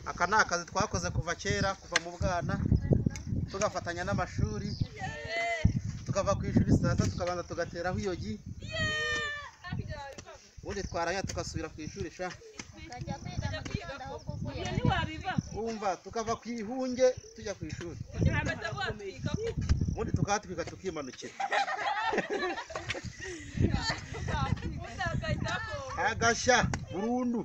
aka ni akazi twakoze kuva kera, kuva mu bwana tugafatanya n'amashuri, tukava ku ishuri saa sita tukabanza tugateraho iyogi, ubundi twaranya tugasubira ku ishuri sha. Umva tukava ku ihunge tujya ku ishuri, ubundi tukatwika tukimanukira. Agashya burundu.